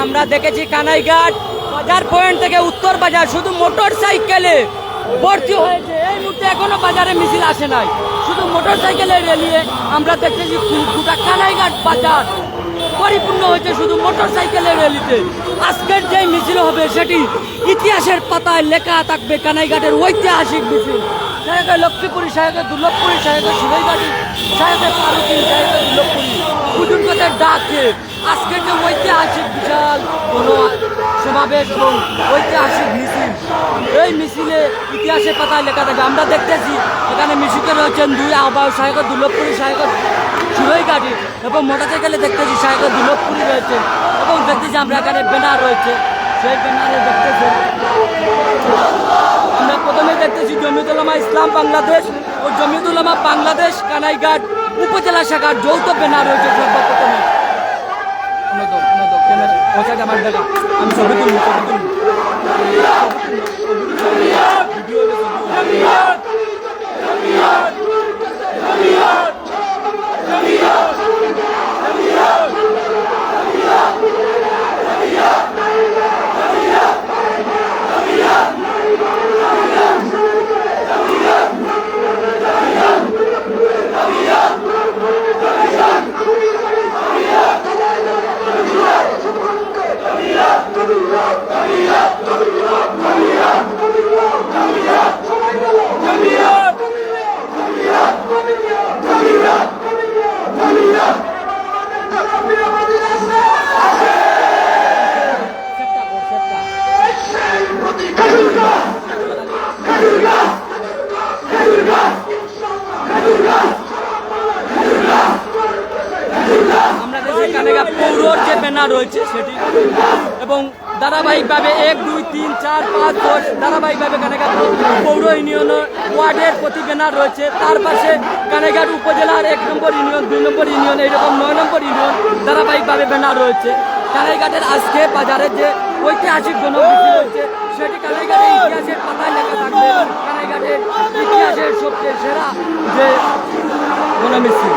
আমরা দেখেছি কানাইঘাট বাজার পয়েন্ট থেকে উত্তর বাজার শুধু মোটর সাইকেলে ভর্তি হয়েছে। এই মুহূর্তে এখনো বাজারে মিছিল আসে নাই, শুধু মোটর সাইকেলে রেলিয়ে আমরা দেখতেছি গোটা কানাইঘাট বাজার পরিপূর্ণ হয়েছে শুধু মোটর সাইকেলের রেলিতে। আজকের যে মিছিল হবে সেটি ইতিহাসের পাতায় লেখা থাকবে কানাইঘাটের ঐতিহাসিক মিছিল। সাহেবের লক্ষ্মীপুরী, সাহেবের দুর্লভপুরী, সাহেবের সুরৈবাড়ি, সাহেবের পারুকি, সাহেবের দুর্লভপুরী বুজুর্গদের ডাকে আজকের যে ঐতিহাসিক বিশাল কোনো সমাবেশ এবং ঐতিহাসিক মিছিল, এই মিছিলে ইতিহাসের পাতায় লেখা থাকে। আমরা দেখতেছি এখানে মিছিলে রয়েছেন দুই আহ্বায়ক, সাহেবের দুর্লভপুরী, সাহেবের সুরৈঘাটি এবং মোটরসাইকেলে দেখতেছি সাহেবের দুর্লভপুরী রয়েছে এবং দেখতেছি আমরা এখানে ব্যানার রয়েছে। সেই ব্যানারে দেখতেছি আমরা প্রথমে দেখতেছি জমিয়তুল উলামা ইসলাম বাংলাদেশ ও জমিয়তুল উলামা বাংলাদেশ কানাইঘাট উপজেলা শাখার যৌথ ব্যানার রয়েছে। সর্বপ্রথমে আমার দেখা আমি ছবি তুলব পৌরর যে ব্যানার রয়েছে সেটি এবং ধারাবাহিকভাবে 1, 2, 3, 4, 5, 10 ধারাবাহিকভাবে কানাইঘাট পৌর ইউনিয়ন ওয়ার্ডের প্রতি ব্যানার রয়েছে। তার পাশে কানাইঘাট উপজেলার 1 নম্বর ইউনিয়ন, 2 নম্বর ইউনিয়ন, এইরকম 9 নম্বর ইউনিয়ন ধারাবাহিকভাবে ব্যানার রয়েছে। কানাইঘাটের আজকে বাজারের যে ঐতিহাসিক গণমিছিল হয়েছে সেটি কানাইঘাটের ইতিহাসের পাতায় লেখা থাকবে। কানাইঘাটের ইতিহাসের সবচেয়ে সেরা যে গণমিছিল।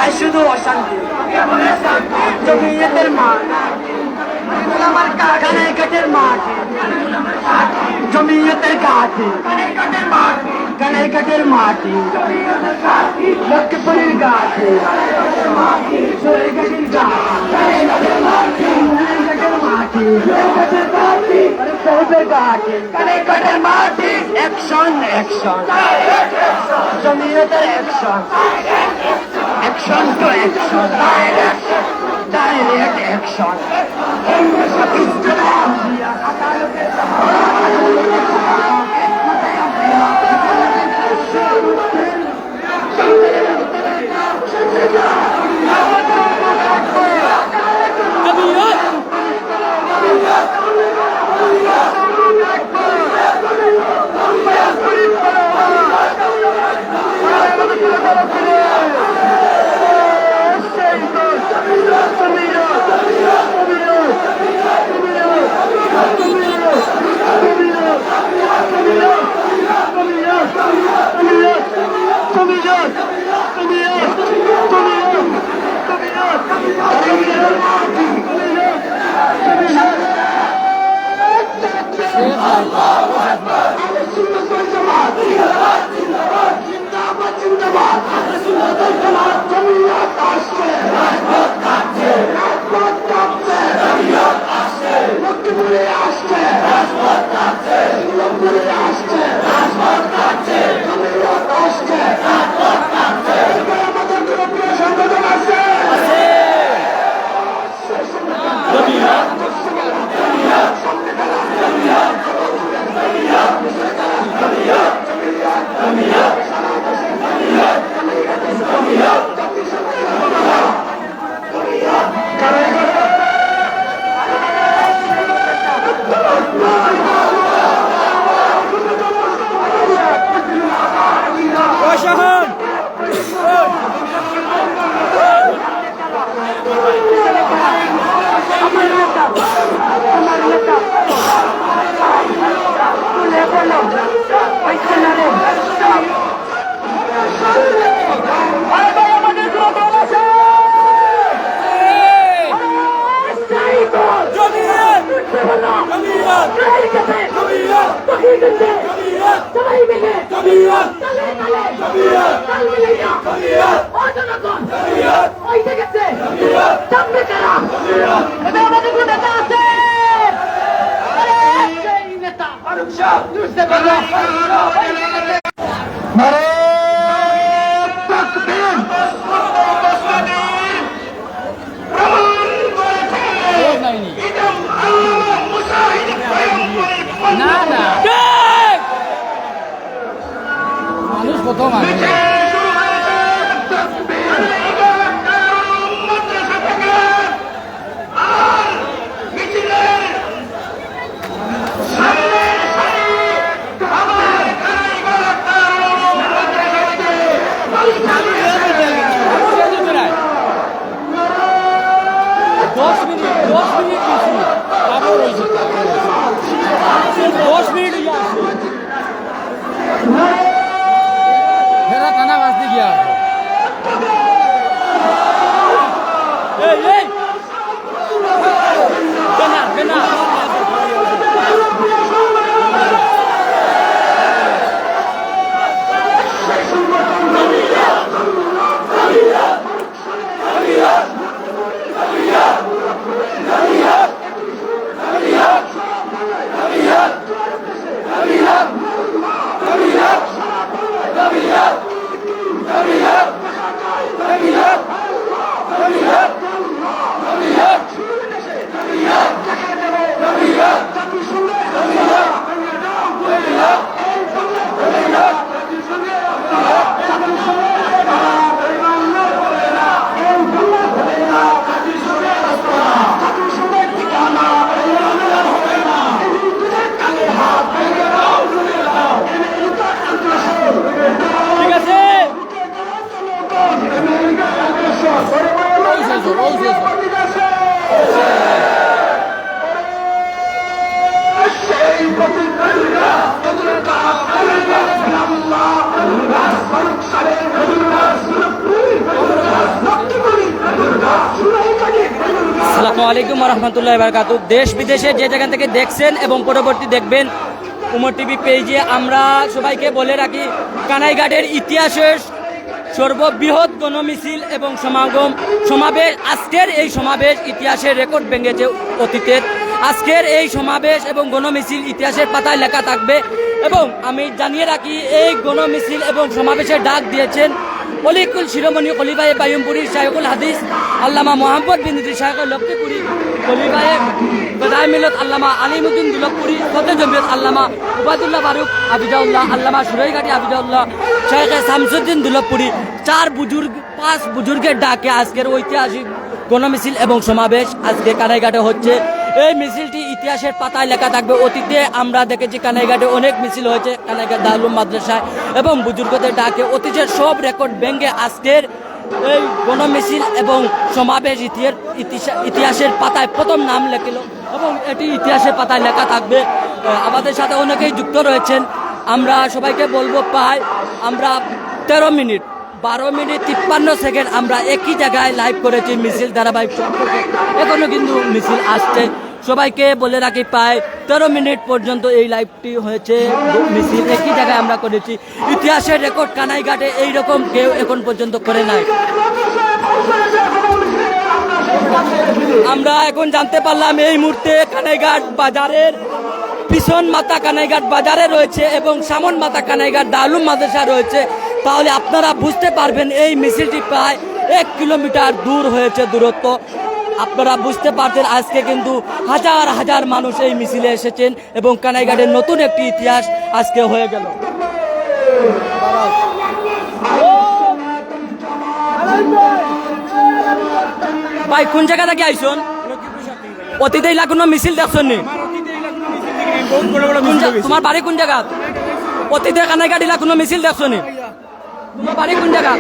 চাই শুধু অশান্তি জমিয়তের মাঠ আমার কানাইঘাটের মাঠ জমিয়তের ঘাটে কানাইঘাটের মাটি লক্ষ্মীপুরের ঘাটে সরাইঘাটের কানাইঘাটের মাটি অ্যাকশন অ্যাকশন জমিয়তের action action to action direct action মানুষ প্রথম আসে আসসালামু আলাইকুম রহমতুল্লাহ বারকাতু। দেশ বিদেশে যে যেখান থেকে দেখছেন এবং পরবর্তী দেখবেন উমর টিভি পেজে, আমরা সবাইকে বলে রাখি কানাইঘাটের ইতিহাসের সর্ববৃহৎ গণমিছিল এবং সমাবেশ। আজকের এই সমাবেশ ইতিহাসের রেকর্ড ভেঙেছে অতীতের। আজকের এই সমাবেশ এবং গণমিছিল ইতিহাসের পাতায় লেখা থাকবে। এবং আমি জানিয়ে রাখি, এই গণমিছিল এবং সমাবেশের ডাক দিয়েছেন অলিকুল শিরোমণি খলিফায়ে বায়ুমপুরী শায়খুল হাদিস আল্লামা মোহাম্মদ বিন ইদ্রিস শায়খ লক্ষ্মীপুরী, খলিফায়ে বেদায় মিলত আল্লামা আলিমুদ্দিন দুলকপুরী, সদর জমিয়ত আল্লামা উবায়দুল্লাহ ফারুক আবিজাউল্লাহ, আল্লামা সুরাইঘাটি আবিজাউল্লাহ, শায়খ শামসুদ্দিন দুলকপুরী, পাঁচ বুজুর্গের ডাকে আজকের ঐতিহাসিক গণমিছিল এবং সমাবেশ আজকে কানাইঘাটে হচ্ছে। এই মিছিলটি ইতিহাসের পাতায় লেখা থাকবে। অতীতে আমরা দেখেছি কানাইঘাটে অনেক মিছিল হয়েছে কানাইঘাট দারুল মাদ্রাসায় এবং বুজুর্গদের ডাকে। অতীতের সব রেকর্ড ভেঙে আজকের এই গণমিছিল এবং সমাবেশ ইতিহাসের পাতায় প্রথম নাম লেখিল এবং এটি ইতিহাসের পাতায় লেখা থাকবে। আমাদের সাথে অনেকেই যুক্ত রয়েছেন। আমরা সবাইকে বলবো, আমরা 13 মিনিট 12 মিনিট 53 সেকেন্ড আমরা একই জায়গায় লাইভ করেছি মিছিল ধারাবাহিক সম্পর্কে। এখনো কিন্তু মিছিল আসছে। সবাইকে বলে রাখি, প্রায় 13 মিনিট পর্যন্ত এই লাইভটি হয়েছে। মিছিল একই জায়গায় আমরা করেছি। ইতিহাসের রেকর্ড কানাইঘাটে এইরকম কেউ এখন পর্যন্ত করে নাই। আমরা এখন জানতে পারলাম এই মুহূর্তে কানাইঘাট বাজারের পিছন মাথা কানাইঘাট বাজারে রয়েছে এবং সামন মাথা কানাইঘাট দারুল মাদ্রাসা রয়েছে। তাহলে আপনারা বুঝতে পারবেন এই মিছিলটি প্রায় 1 কিলোমিটার দূর হয়েছে দূরত্ব। আপনারা বুঝতে পারছেন আজকে কিন্তু হাজার হাজার মানুষ এই মিছিলে এসেছেন এবং কানাইঘাটের নতুন একটি ইতিহাস আজকে হয়ে গেল। ভাই কোন জায়গা থেকে আইসন? অতীতে এলা কোনো মিছিল দেখছেন নি? তোমার বাড়ি কোন জায়গা? অতীতে কানাইঘাট এলা কোনো মিছিল দেখছো নি? তোমার বাড়ি কোন জায়গা?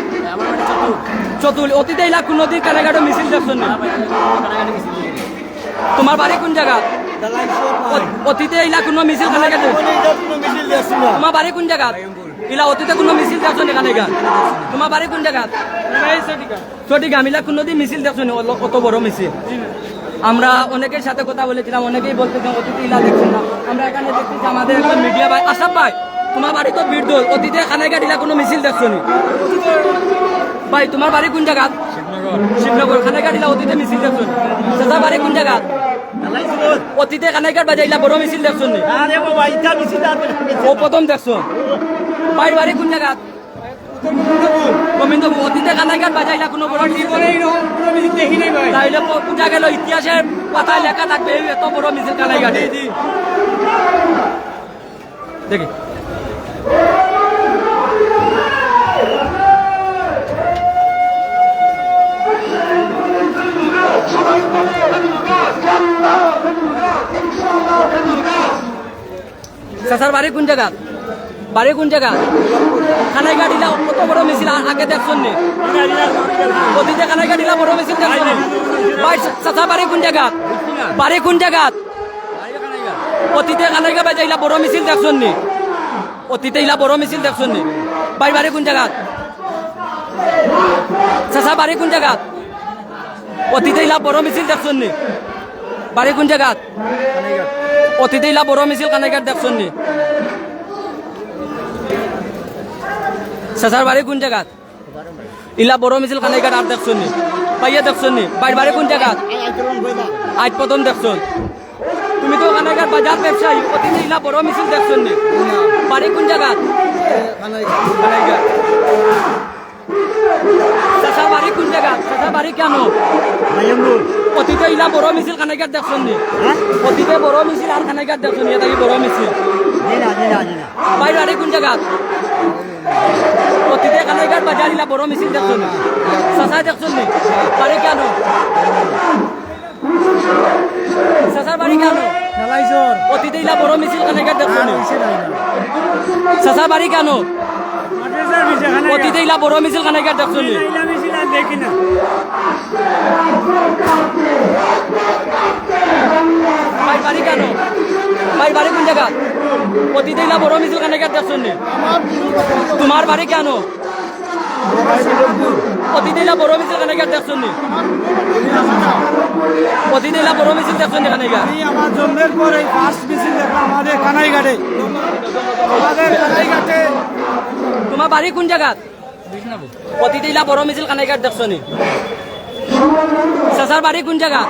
চতুল। অতীতে এলা কোনো দিন কানাইঘাটে মিছিল দেখছো নি? তোমার বাড়ি কোন জায়গা? অতীতে এলা কোনো মিছিল কানাইঘাটে? তোমার বাড়ি কোন জায়গা? ইলা অতীতে কোনো মিছিল দেখছো নি কানাইঘাট? তোমার বাড়ি কোন জায়গা? চটিগাম। ইলা কোনো দিন মিছিল দেখছো নি? অত বড় মিছিল। আমরা অনেকের সাথে কথা বলেছিলাম, অনেকেই বলতেছেন অতীতে ইলা দেখছেন না। আমরা এখানে দেখতেছি আমাদের একটা মিডিয়া ভাই আসাম ভাই, তোমার বাড়ি তো বীরদোল, অতীতে কানাইঘাট ইলা কোনো মিছিল দেখছো নি? ভাই তোমার বাড়ি কোন জায়গা? শিবনগর। কানাইঘাট ইলা অতীতে মিছিল দেখছো নি? চাচা বাড়ি কোন জায়গা? অতীতে কানাইঘাট বাজার ইলা বড় মিছিল দেখছো নি? ও প্রথম দেখছো। ভাই বাড়ি কোন জায়গা? গোবিন্দপুর। অতীতে কানাইঘাট বাজার ইলা কোনো বড় মিছিল দেখি নাই ভাই। তাইলে বুঝা গেল ইতিহাসের পাতায় লেখা থাকবে এত বড় মিছিল কানাইঘাটে। দেখি চাচার বাড়ি কোন জায়গা? বাড়ি কোন জায়গা? কানাইঘাট ইলা কত বড় মিছিল আগে দেখছেন নি? অতীতে কানাইঘাট ইলা বড় মিছিল দেখছেন নি? ভাই চাচা বাড়ি কোন জায়গা? বাড়ি কোন জায়গা? অতীতে কানাইঘাট বাজার ইলা বড় মিছিল দেখছেন নি? অতীতে ইলা বড় মিছিল দেখছেন নি? ভাই বাড়ি কোন জায়গা? চাচা বাড়ি কোন জায়গা? অতীতে ইলা বড় মিছিল দেখছেন নি? বাড়ি কোন জায়গা? অতীতে ইলা বড় মিছিল কানাইঘাট দেখছেন নি? চাচার বাড়ি কোন জায়গা? ইলা বড় মিছিল কানাইঘাট আর দেখছেন নি? পাইয়া দেখছেন নি? বাইর বাড়ি কোন জায়গা? আজ প্রথম দেখছেন। তুমি তো কানাইঘাট বাজার ব্যবসায়ী, অতীতে ইলা বড় মিছিল দেখছেন নি? বাড়ি কোন জায়গা? কানাইঘাট। চাচা বাড়ি কোন জায়গা? চাচা বাড়ি কেন? অতীতে ইলা বড় মিছিল কানাইঘাট দেখছেন নি? অতীতে বড় মিছিল আর কানাইঘাট দেখছেন নি? এটা কি বড় মিছিল? বাইর বাড়ি কোন জায়গা? অতীতে কানাইঘাট বাজার ইলা বড় মিছিল দেখছেন নি? চাচা দেখছেন নি? বাড়ি কেন? চাচার বাড়ি কেন? অতীতে ইলা বড় মিছিল কানাইঘাট দেখছেন নি? চাচা বাড়ি কেন? অতীতে ইলা বড় মিছিল কানাইঘাট দেখছেন নি? ভাই বাড়ি কেন? ভাই বাড়ি কোন জায়গা? অতীতে ইলা বড় মিছিল কানাইঘাট দেখছেন নি? তোমার বাড়ি কেন? অতিথিলা বড় মিছিল খানে গিয়ে দেখছেন নি? অতিথিলা বড় মিছিল দেখছেন এখানে গিয়ে? আমি আমার জন্মের পর এই ফার্স্ট মিছিল দেখলাম আমাদের কানাইঘাটে। আমাদের কানাইঘাটে তোমার বাড়ি কোন জায়গা? অতিথিলা বড় মিছিল খানে গিয়ে দেখছো নি? চাচার বাড়ি কোন জায়গা?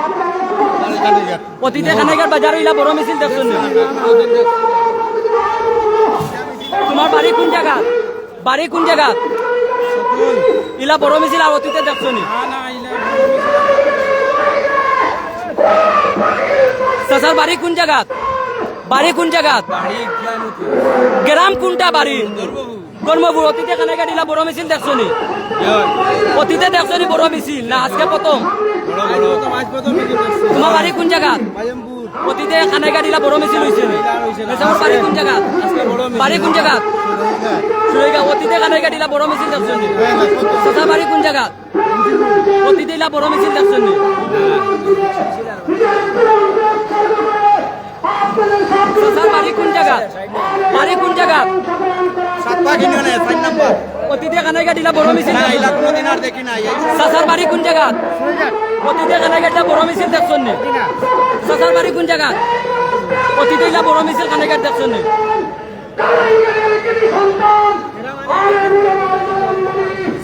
অতিথি খানাইঘাট বাজার ইলা বড় মিছিল দেখছো নি? তোমার বাড়ি কোন জায়গা? বাড়ি কোন জায়গা? ইলা বড় মিছিল আর অতীতে দেখছো নি? চাচার বাড়ি কোন জায়গা? বাড়ি কোন জায়গা? গ্রাম কোনটা বাড়ি? ধর্মপুর। অতীতে খানাইঘাট ইলা বড় মিছিল দেখছো নি? অতীতে দেখছো নি বড় মিছিল না আজকে প্রথম? তোমার বাড়ি কোন জায়গা? অতীতে খানাইঘাট ইলা বড় মিছিল হয়েছে নি? তোমার বাড়ি কোন জায়গা? বাড়ি কোন জায়গা? সুরেগাঁও। অতীতে খানাইঘাট ইলা বড় মিছিল দেখছো নি? চাচার বাড়ি কোন জায়গা? অতীতে ইলা বড় মিছিল দেখছো নি? চাচার বাড়ি কোন জায়গা? বাড়ি কোন জায়গা? অতীতে খানাইঘাট ইলা বড় মিছিল চাচার বাড়ি কোন জায়গা? অতীতে খানাইঘাট ইলা বড় মিছিল দেখছো নি? চাচার বাড়ি কোন জায়গা? অতীতে ইলা বড় মিছিল খানাইঘাট দেখছো নি?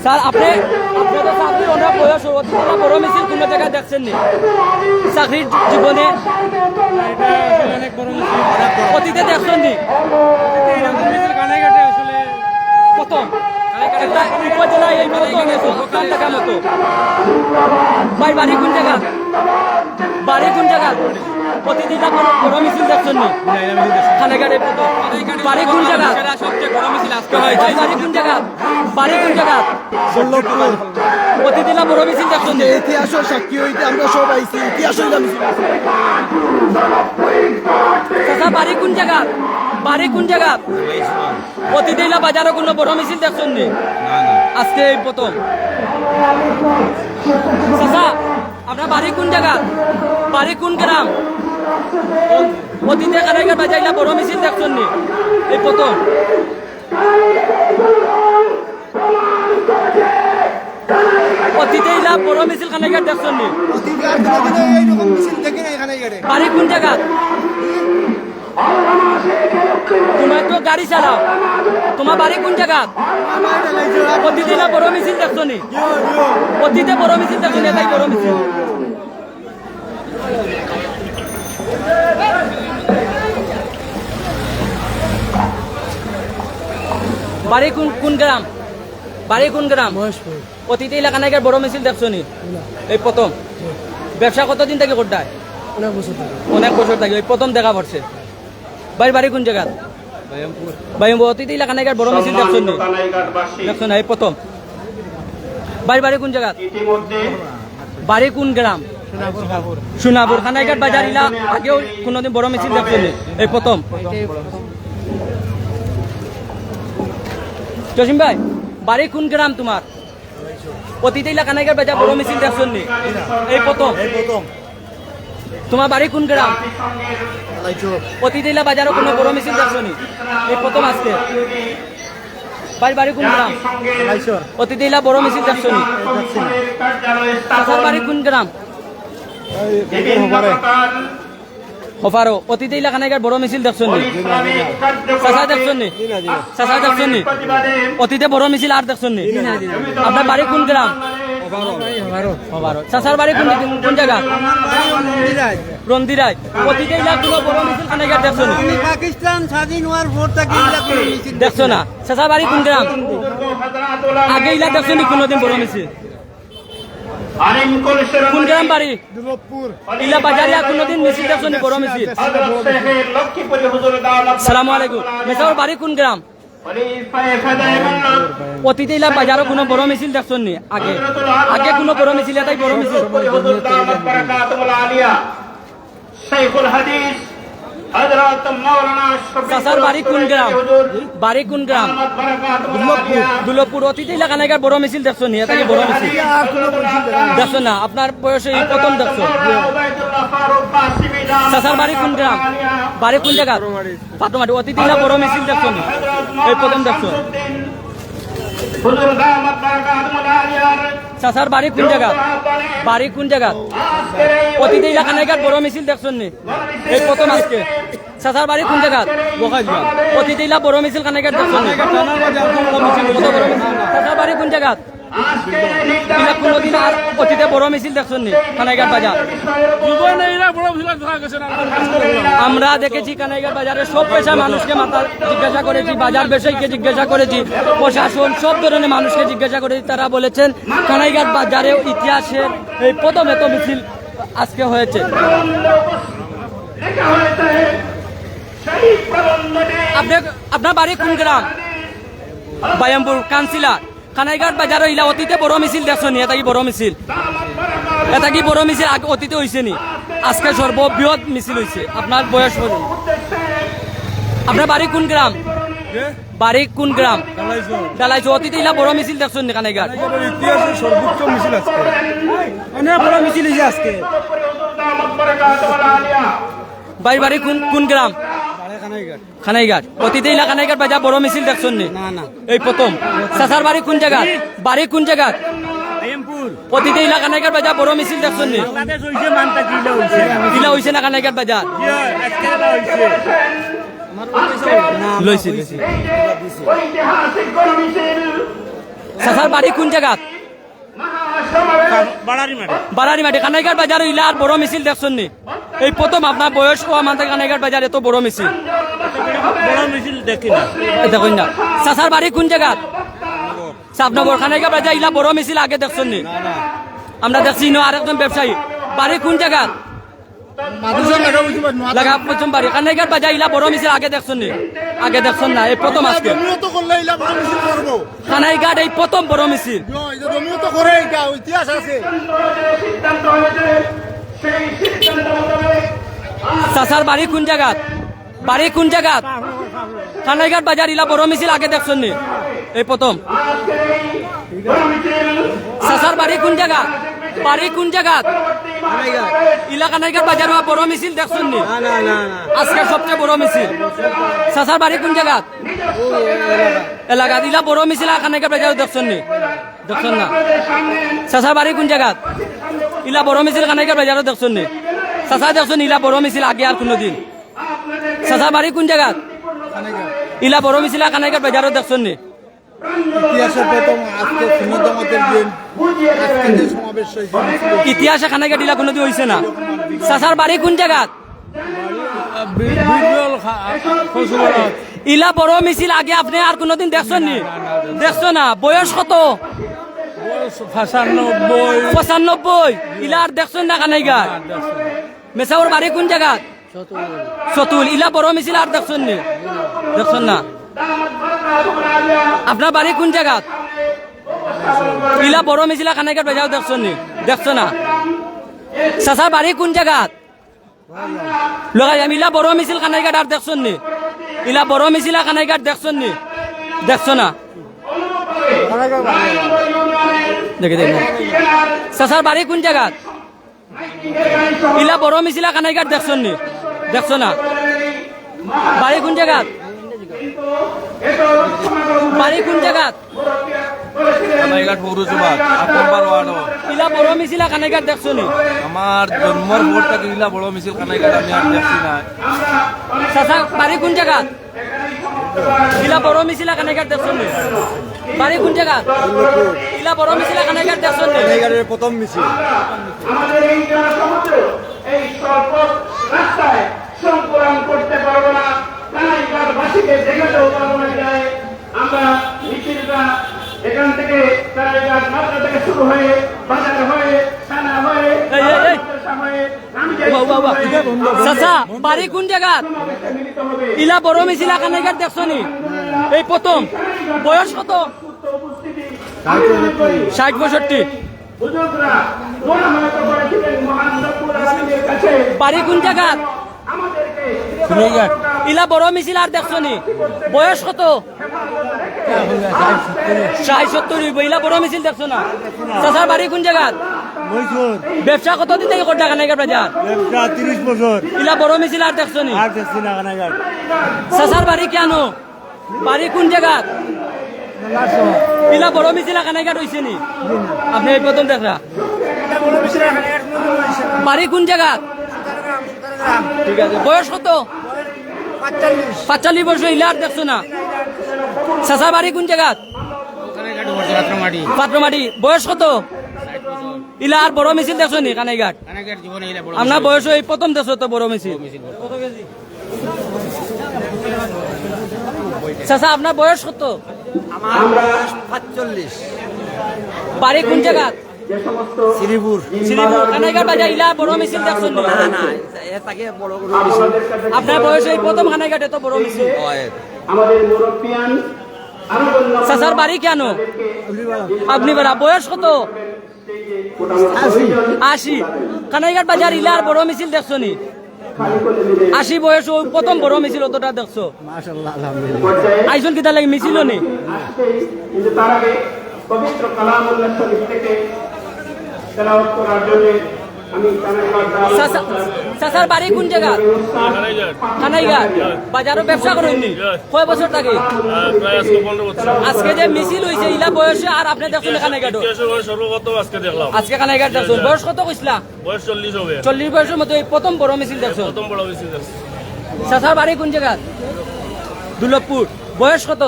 স্যার আপনি তো চাকরির অনেক বয়স, অতীতে ইলা বড় মিছিল কোন জায়গায় দেখছেন নি চাকরির জীবনে? অতীতে দেখছেন নি? প্রথম একটা উপজেলায় এই প্রথম দেখা মতো। ভাই বাড়ি কোন জায়গা? বাড়ি কোন জায়গা? প্রতিদিন বড় মিছিল দেখছেন নি? খানাইঘাটে বাড়ি কোন জায়গা? সবচেয়ে বড় মিছিল আজকে হয়েছে। বাড়ি কোন জায়গা? বাড়ি কোন জায়গা? প্রতিদিন বড় মিছিল দেখছেন নি? ইতিহাসের সাক্ষী হইতে আমরা সব আইছি। ইতিহাসের চাচা বাড়ি কোন জায়গা? বাড়ি কোন জায়গা? প্রতিদিন বাজারে কোনো বড় মিছিল দেখছেন নি? আজকে এই প্রথম। চাচা আপনার বাড়ি কোন জায়গা? বাড়ি কোন গ্রাম? অতীতে খানাইঘাট বাজার ইলা বড় মিছিল দেখছেন নি? এই প্রথম। অতীতে ইলা বড় মিছিল খানাইঘাট দেখছেন নি? বাড়ি কোন জায়গা? তোমার তো গাড়ি চালাও, তোমার বাড়ি কোন জায়গা? অতীতে ইলা বড় মিছিল দেখছো নি? অতীতে বড় মিছিল দেখছো নি? এটাই বড় মিছিল। বাড়ি কোন গ্রাম? বাড়ি কোন গ্রাম? অতীতে এলাকা নাকি বড় মিছিল দেখছো নি? এই প্রথম। ব্যবসা কতদিন থেকে করতে? অনেক বছর থাকে, ওই প্রথম দেখা পড়ছে। ভাই বাড়ি কোন জায়গা? বাইমপুর। অতীতে এলাকা নাকি বড় মিছিল দেখছো নি? দেখছো না? এই প্রথম। ভাই বাড়ি কোন জায়গা? বাড়ি কোন গ্রাম? সোনাপুর। খানাইঘাট বাজার ইলা আগেও কোনোদিন বড় মিছিল দেখছো নি? এই প্রথম। জসিম ভাই বাড়ি কোন গ্রাম তোমার? অতীতে ইলা খানাইঘাট বাজার বড় মিছিল দেখছো নি? এই প্রথম। তোমার বাড়ি কোন গ্রাম? অতীতে ইলা বাজারও কোনো বড় মিছিল দেখছো নি? এই প্রথম আজকে। ভাই বাড়ি কোন গ্রাম? অতীতে ইলা বড় মিছিল দেখছো নি? চাচার বাড়ি কোন গ্রাম? হফারো। অতীতে ইলা খানাইঘাট বড় মিছিল দেখছো নি? চাচা দেখছো নি? চাচা দেখছো নি? অতীতে বড় মিছিল আর দেখছো নি? আপনার বাড়ি কোন গ্রাম? চাচার বাড়ি কোন জায়গা? রন্দিরাই। অতীতে ইলা কোনো বড় মিছিল খানাইঘাট দেখছো নি? পাকিস্তান স্বাধীন হওয়ার পর থেকে দেখছো না? চাচার বাড়ি কোন গ্রাম? আগে ইলা দেখছো নি কোনোদিন বড় মিছিল? কোন গ্রাম বাড়ি? ইলা বাজারে কোনোদিন মিছিল দেখছো নি বড় মিছিল? সালামু আলাইকুম। মেসার বাড়ি কোন গ্রাম? অতীতে ইলা বাজারও কোনো বড় মিছিল দেখছো নি? আগে আগে কোনো বড় মিছিল? এটাই বড় মিছিল। চাচার বাড়ি কোন গ্রাম? বাড়ি কোন গ্রাম? দুলভপুর। অতীতে ইলা খানাইঘাট বড় মিছিল দেখছো নি? এটাই বড় মিছিল দেখছো না? আপনার বয়সে এই প্রথম দেখছো। চাচার বাড়ি কোন গ্রাম? বাড়ি কোন জায়গা? পাটমাটি। অতীতে ইলা বড় মিছিল দেখছো নি? এই প্রথম দেখছো। চাচার বাড়ি কোন জায়গা? বাড়ি কোন জায়গা? অতীতে এলাকা নাইকার বড় মিছিল দেখছেন নি? এই প্রথম আজকে। চাচার বাড়ি কোন জায়গা? অতীতে এলাকা বড় মিছিল কানাইকার দেখছেন নি? কত বড় মিছিল? চাচার বাড়ি কোন জায়গা? এলা কোনদিন আর অতীতে বড় মিছিল দেখছেন নি কানাইঘাট বাজার? আমরা দেখেছি কানাইঘাট বাজারে সব পেশা মানুষকে মাথা জিজ্ঞাসা করেছি, বাজার ব্যবসায়ীকে জিজ্ঞাসা করেছি, প্রশাসন সব ধরনের মানুষকে জিজ্ঞাসা করেছি। তারা বলেছেন কানাইঘাট বাজারে ইতিহাসের এই প্রথম এত মিছিল আজকে হয়েছে। আপনার বাড়ি কোন গ্রাম? বায়ামপুর কাউন্সিলর। কানাইঘাট বাজারে ইলা অতীতে বড় মিছিল দেখছেন নি? এটা কি বড় মিছিল? এটা কি বড় মিছিল আগে অতীতে হয়েছে নি? আজকে সর্ববৃহৎ মিছিল হয়েছে। আপনার বয়স বলুন। আপনার বাড়ি কোন গ্রাম? বাড়ি কোন গ্রাম? ডালাইছো। অতীতে ইলা বড় মিছিল দেখছেন নি কানাইঘাট? ইতিহাসের সর্বোচ্চ মিছিল আজকে, অনেক বড় মিছিল হয়েছে আজকে। বাড়ি কোন গ্রাম? খানাইঘাট। অতীতে ইলা কানাইঘাট বাজার বড় মিছিল দেখছেন নি? না। এই প্রথম। চাচার বাড়ি কোন জায়গা? বাড়ি কোন জায়গা? অতীতে ইলা কানাইঘাট বাজার বড় মিছিল দেখছেন নি? ইলা হয়েছে না কানাইঘাট বাজার? লইছি। চাচার বাড়ি কোন জায়গা? বাড়ারি মাঠে। কানাইঘাট বাজার ইলা আর বড় মিছিল দেখছেন নি? এই প্রথম। আপনার বয়স ও আমাদের কানাইঘাট বাজার এত বড় মিছিল দেখুন না। চাচার বাড়ি কোন জায়গা? সাবনগর। কানাইঘাট বাজার ইলা বড় মিছিল আগে দেখছেন নি? আমরা দেখছি না। আরেকজন ব্যবসায়ী বাড়ি কোন জায়গা? লাগা প্রথম বাড়ি। কানাইঘাট বাজার ইলা বড় মিছিল আগে দেখছেন নি? আগে দেখছেন না, এই প্রথম আজকে। কানাইঘাট এই প্রথম বড় মিছিল। চাচার বাড়ি কোন জায়গা? বাড়ি কোন জায়গা? কানাইঘাট বাজার ইলা বড় মিছিল আগে দেখছেন নি? এই প্রথম। চাচার বাড়ি কোন জায়গা? বাড়ি কোন জায়গা? ইলা কানাইঘাট বাজার বড় মিছিল দেখছেন নি? আজকে সবচেয়ে বড় মিছিল। চাচার বাড়ি কোন জায়গা? এলাকা। ইলা বড় মিছিল কানাইঘাট বাজার দেখছেন নি? দেখছেন না। চাচার বাড়ি কোন জায়গা? ইলা বড় মিছিল কানাইঘাট বাজারও দেখছেন নি? চাচা দেখছেন ইলা বড় মিছিল আগে আর কোনদিন? চাচার বাড়ি কোন জায়গা? ইলা বড় মিছিল কানাইঘাট বাজারও দেখছেন নি? ইতিহাসের প্রথম আজকে সুন্দরমতের দিন আজকে সমাবেশ হয়েছে। ইতিহাসে কানাইঘাট ইলা কোনদিন হয়েছে না। চাচার বাড়ি কোন জায়গা? ইলা বড় মিছিল আগে আপনি আর কোনদিন দেখছেন নি? দেখছো না। বয়স কত? 95। ইলা আর দেখছেন না কানাইঘাট? মেসাউর বাড়ি কোন জায়গা? চতুল। ইলা বড় মিছিল আর দেখছেন নি? দেখছেন না। আপনার বাড়ি কোন জায়গা? ইলা বড় মিছিল কানাইঘাট বাজাও দেখছেন নি? দেখছো না। চাচার বাড়ি কোন জায়গা? লগাই ইলা বড় মিছিল কানাইঘাট আর দেখছেন নি? ইলা বড় মিছিল কানাইঘাট দেখছেন নি? দেখছো না। দেখে দেখ। চাচার বাড়ি কোন জায়গা? ইলা বড় মিছিল কানাইঘাট দেখছেন নি? দেখছো না। বাড়ি কোন জায়গা? বাড়ি কোন জায়গা? কানাইঘাট পৌরসভা ৮ নম্বর ওয়ার্ড। ইলা বড় মিছিল কানাইঘাট দেখছো নি? আমার জন্মর ভোট থেকে ইলা বড় মিছিল কানাইঘাট আমি আর দেখছি না। চাচা বাড়ি কোন জায়গা? ইলা বড় মিছিল কানাইঘাট দেখছো নি? বাড়ি কোন জায়গা? ইলা বড় মিছিল কানাইঘাট দেখছো নি? কানাইঘাটের প্রথম মিছিল। আমাদের এই যারা সমুদ্র এই স্বল্প রাস্তায় সংকুলন করতে পারবো না। কানাইঘাটবাসীকে দেখাতেও পারবো না। আমরা মিছিলটা এখান থেকে কানাইঘাট মাত্রা থেকে শুরু হয়ে বাজার হয়ে থানা হয়ে চাচা বাড়ি কোন জায়গা? ইলা বড় মিছিল কানাইঘাট দেখছো নি? এই প্রথম। বয়স কত? 60-65। বুজুর্গরা মনোনীত করেছিলেন মহান রব্বুল আলামিনের কাছে। বাড়ি কোন জায়গা? আমাদেরকে ইলা বড় মিছিল আর দেখছো নি? বয়স কত? 60-70। ইলা বড় মিছিল দেখছো না। চাচার বাড়ি কোন জায়গা? ব্যবসা কতদিন থেকে করতে কানাইঘাট বাজার? 30 বছর। ইলা বড় মিছিল আর দেখছো নি? আর দেখছি না কানাইঘাট। চাচার বাড়ি কেন? বাড়ি কোন জায়গা? ইলা বড় মিছিল কানাইঘাট হয়েছে নি আপনি এই প্রথম দেখা বাড়ি কোন জায়গা ঠিক আছে বয়স কত 45 বছর ইলার দেখছো না চাচা বাড়ি কোন জায়গা পাত্রমাটি বয়স কত ইলা আর বড় মিছিল দেখছো নি কানাইঘাট আপনার বয়স এই প্রথম দেখছো তো বড় মিছিল চাচা আপনার বয়স কত বাড়ি কোন জায়গা শ্রীপুর কানাইঘাট বাজার ইলা বড় মিছিল দেখছো নি আপনার বয়স এই প্রথম কানাইঘাটে তো বড় মিছিল আমাদের মুরব্বিয়ান আরো চাচার বাড়ি কেন আপনি বেড়া বয়স কত 80 কানাইঘাট বাজার ইলার বড় মিছিল দেখছো নি 80 বয়স ও প্রথম বড় মিছিল অতটা দেখছো আইজন কিতা লাগে মিছিল নি কিন্তু তার আগে পবিত্র কালামুল্লাহ শরীফ থেকে তেলাওয়াত করার জন্য আমি চাচার বাড়ি কোন জায়গা কানাইঘাট বাজারও ব্যবসা করেননি কয় বছর থাকে আজকে যে মিছিল হয়েছে ইলা বয়সে আর আপনি দেখছেন কানাইঘাট আজকে কানাইঘাট দেখছেন বয়স কত কইসলা 40 বয়সের মতো এই প্রথম বড় মিছিল দেখছো চাচার বাড়ি কোন জায়গা দুর্লভপুর বয়স কত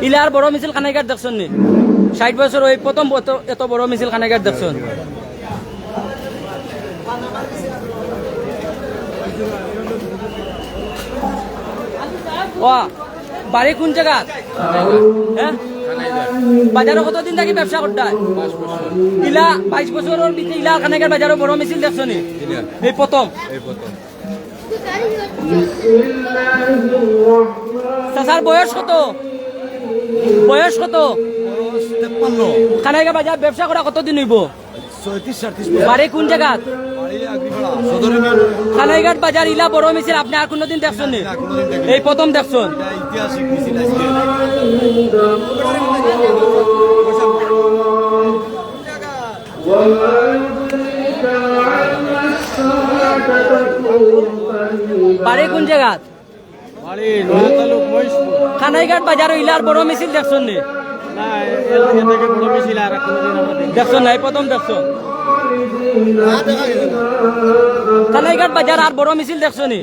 ইলার বড় মিছিল কানাইঘাট দেখছেন নি 60 বছর ওই প্রথম এত বড় মিছিল কানাইঘাট দেখছেন বাড়ি কোন জায়গা হ্যাঁ বাজারও কতদিন থাকি ব্যবসা করতে ইলা 22 বছরের ভিতরে ইলা কানাইঘাট বাজারও বড় মিছিল দেখছো নি এই প্রথম চাচার বয়স কত কানাইঘাট বাজার ব্যবসা করা কতদিন হইব বাড়ি কোন জায়গা কানাইঘাট বাজার ইলা বড় মিছিল আপনি আর কোনদিন দেখছেন নি এই প্রথম দেখছেন বাড়ি কোন জায়গা কানাইঘাট বাজার ইলার বড় মিছিল দেখছেন নি দেখছো না এই প্রথম দেখছো কানাইঘাট বাজার আর বড় মিছিল দেখছো নি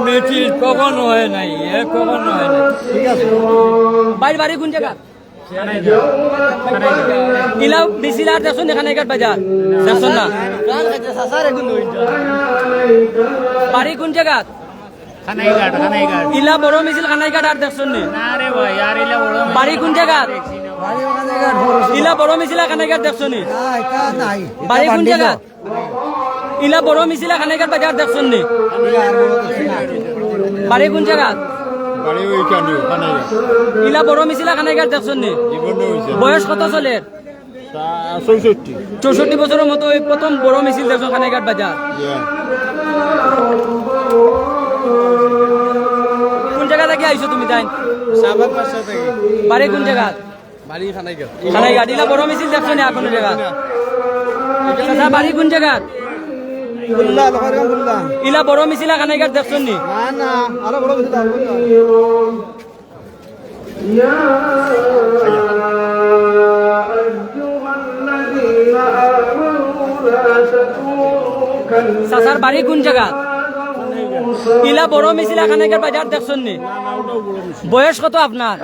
মিছিল কখনো হয় নাই বাড়ি বাড়ি কোন জায়গা ইলা মিছিল আর দেখছো নি কানাইঘাট বাজার দেখছো না বাড়ি কোন জায়গা ইলা বড় মিছিল কানাইঘাট আর দেখছো নি বাড়ি কোন জায়গা ইলা বড় মিছিল কানাইঘাট দেখছো নি বাড়ি কোন জায়গা ইলা বড় মিছিল কানাইঘাট বাজার দেখছো নি বাড়ি কোন জায়গা ইলা বড় মিছিল কানাইঘাট দেখছো নি বয়স কত চলে 64 বছরের মতো এই প্রথম বড় মিছিল দেখছো কানাইঘাট বাজার কোন জায়গা থেকে আইছো তুমি তাই বাড়ি কোন জায়গা কানাইঘাট ইলা বড় মিছিল দেখছো নি আর কোন জায়গা বাড়ি কোন জায়গা ইলা বড় মিছিল কানাইঘাট দেখছো নি চাচার বাড়ি কোন জায়গা ইলা বড় মিছিল কানাইঘাট বাজার দেখছেন নি বয়স কত আপনার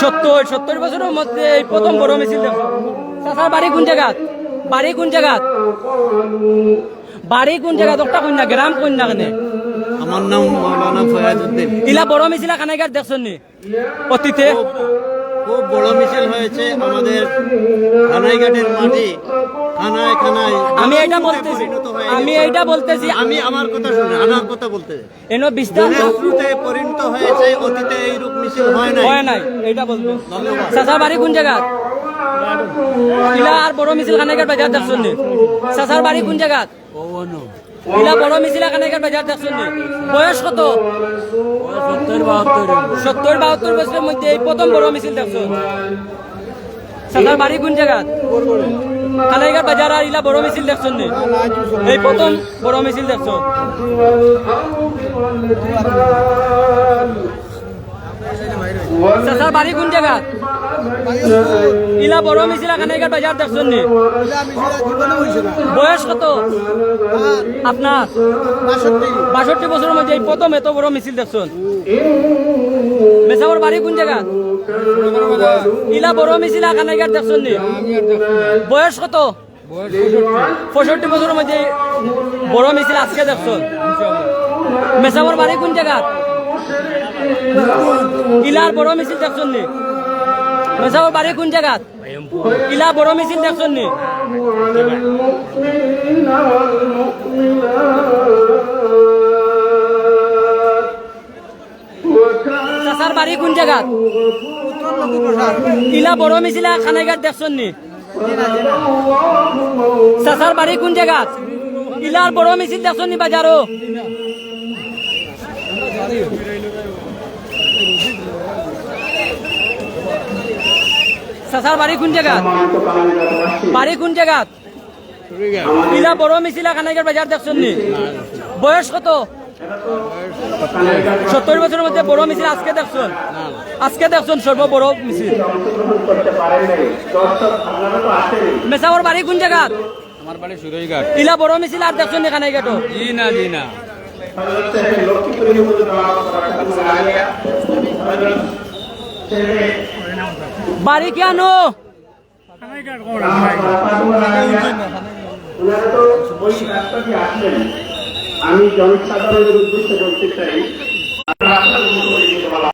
70 বছরের মধ্যে এই প্রথম বড় মিছিল দেখছো চাচার বাড়ি কোন জায়গা বাড়ি কোন জায়গা একটা কন্যা গ্রাম কন্যা কেনে আমার নাম মাওলানা ফয়াজউদ্দিন ইলা বড় মিছিল কানাইঘাট দেখছেন নি অতীতে খুব বড় মিছিল হয়েছে আমাদের কানাইঘাটের মাটি খানায় আমি এইটা বলতেছি আমি আমার কথা শুনে আমার কথা বলতে এনো বিস্তার পরিণত হয়েছে অতীতে এই রূপ মিছিল হয় নাই এইটা বলবো চাচার বাড়ি কোন জায়গা ইলা আর বড় মিছিল কানাইঘাট বাজার দেখছেন নি চাচার বাড়ি কোন জায়গা ইলা বড় মিছিল কানাইঘাট বাজার দেখছেন নি বয়স কত 70-72 বছরের মধ্যে এই প্রথম বড় মিছিল দেখছো চাচার বাড়ি কোন জায়গা কানাইঘাট বাজার আর ইলা বড় মিছিল দেখছেন নি এই প্রথম বড় মিছিল দেখছো চাচার বাড়ি কোন জায়গা? ইলা বড় মিছিল কানাইঘাট বাজার দেখছেন নি? বয়স কত আপনার? 62 বছরের মধ্যে এই প্রথম এত বড় মিছিল দেখছেন। মেসাবর বাড়ি কোন জায়গা? ইলা বড় মিছিল কানাইঘাট দেখছেন নি? বয়স কত? 65 বছরের মধ্যে বড় মিছিল আজকে দেখছেন। মেসাবর বাড়ি কোন জায়গা? ইলার বড় মিছিল দেখছেন নি? মেসাবর বাড়ি কোন জায়গা? ইলা বড় মিছিল দেখছেন নি? চাচার বাড়ি কোন জায়গা? ইলা বড় মিছিল কানাইঘাট দেখছেন নি? চাচার বাড়ি কোন জায়গা? ইলার বড় মিছিল দেখছেন নি বাজারও? চাচার বাড়ি কোন জায়গা? বাড়ি কোন জায়গা? ইলা বড় মিছিল কানাইঘাট বাজার দেখছেন নি? বয়স কত? 70 বছরের মধ্যে বড় মিছিল আজকে দেখছেন? আজকে দেখছেন সর্ব বড় মিছিল। মেসাবর বাড়ি কোন জায়গা? আমার বাড়ি সুরইঘাট। ইলা বড় মিছিল আর দেখছেন নি কানাইঘাটও? জি না জি না। বাড়ি কেন? আমি জনসাধারণের উদ্দেশ্যে বলতে চাই